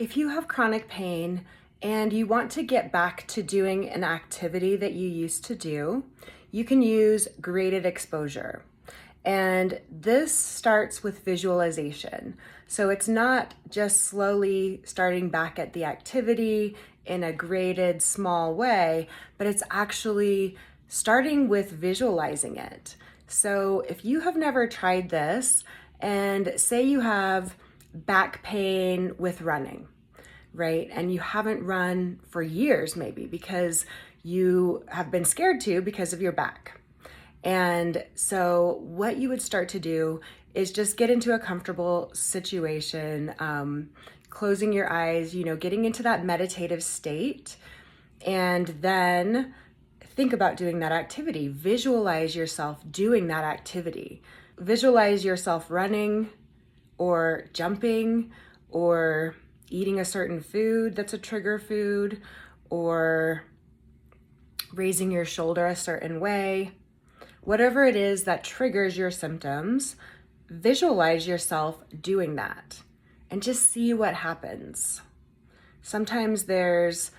If you have chronic pain and you want to get back to doing an activity that you used to do, you can use graded exposure. And this starts with visualization. So it's not just slowly starting back at the activity in a graded small way, but it's actually starting with visualizing it. So if you have never tried this, and say you have back pain with running, right? And you haven't run for years maybe because you have been scared to because of your back. And so what you would start to do is just get into a comfortable situation, closing your eyes, getting into that meditative state, and then think about doing that activity. Visualize yourself doing that activity. Visualize yourself running or jumping or eating a certain food that's a trigger food, or raising your shoulder a certain way. Whatever it is that triggers your symptoms, visualize yourself doing that and just see what happens. Sometimes there's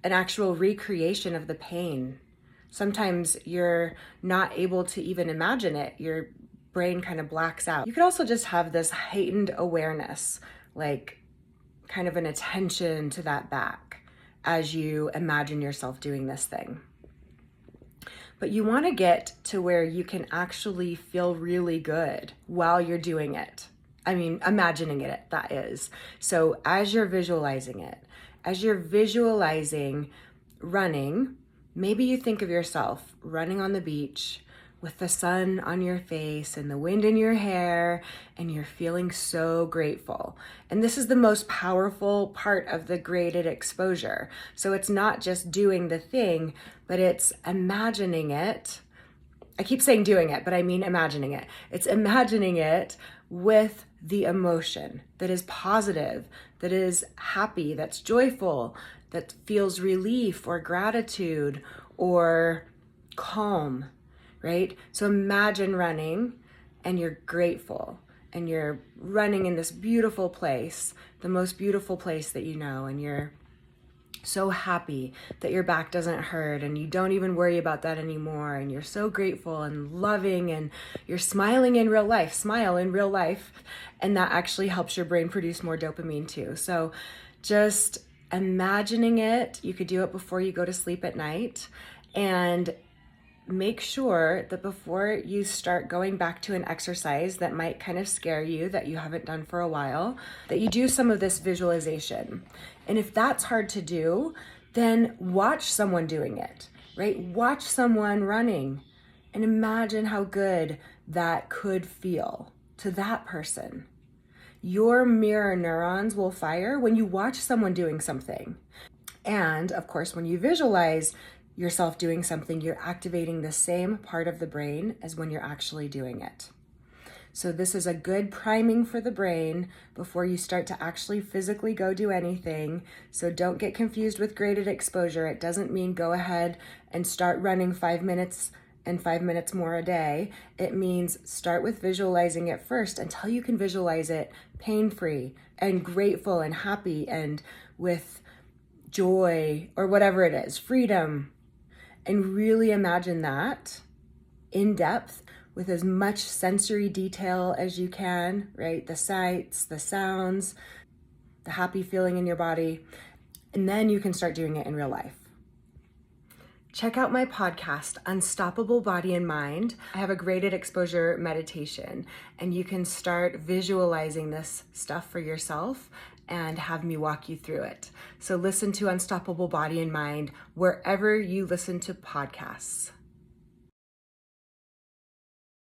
an actual recreation of the pain. Sometimes you're not able to even imagine it. Your brain kind of blacks out. You could also just have this heightened awareness, like kind of an attention to that back as you imagine yourself doing this thing. But you want to get to where you can actually feel really good while you're doing it. I mean, imagining it, that is. So as you're visualizing it, as you're visualizing running, maybe you think of yourself running on the beach with the sun on your face and the wind in your hair, and you're feeling so grateful. And this is the most powerful part of the graded exposure. So it's not just doing the thing, but it's imagining it. I keep saying doing it, but I mean imagining it. It's imagining it with the emotion that is positive, that is happy, that's joyful, that feels relief or gratitude or calm. Right? So imagine running and you're grateful and you're running in this beautiful place, the most beautiful place that you know, and you're so happy that your back doesn't hurt and you don't even worry about that anymore, and you're so grateful and loving and you're smiling in real life. Smile in real life, and that actually helps your brain produce more dopamine too. So just imagining it. You could do it before you go to sleep at night, and make sure that before you start going back to an exercise that might kind of scare you, that you haven't done for a while, that you do some of this visualization. And if that's hard to do, then watch someone doing it, right? Watch someone running and imagine how good that could feel to that person. Your mirror neurons will fire when you watch someone doing something. And of course, when you visualize yourself doing something, you're activating the same part of the brain as when you're actually doing it. So this is a good priming for the brain before you start to actually physically go do anything. So don't get confused with graded exposure. It doesn't mean go ahead and start running 5 minutes and 5 minutes more a day. It means start with visualizing it first until you can visualize it pain-free and grateful and happy and with joy or whatever it is, freedom. And really imagine that in depth with as much sensory detail as you can, right? The sights, the sounds, the happy feeling in your body. And then you can start doing it in real life. Check out my podcast, Unstoppable Body and Mind. I have a graded exposure meditation, and you can start visualizing this stuff for yourself and have me walk you through it. So listen to Unstoppable Body and Mind wherever you listen to podcasts.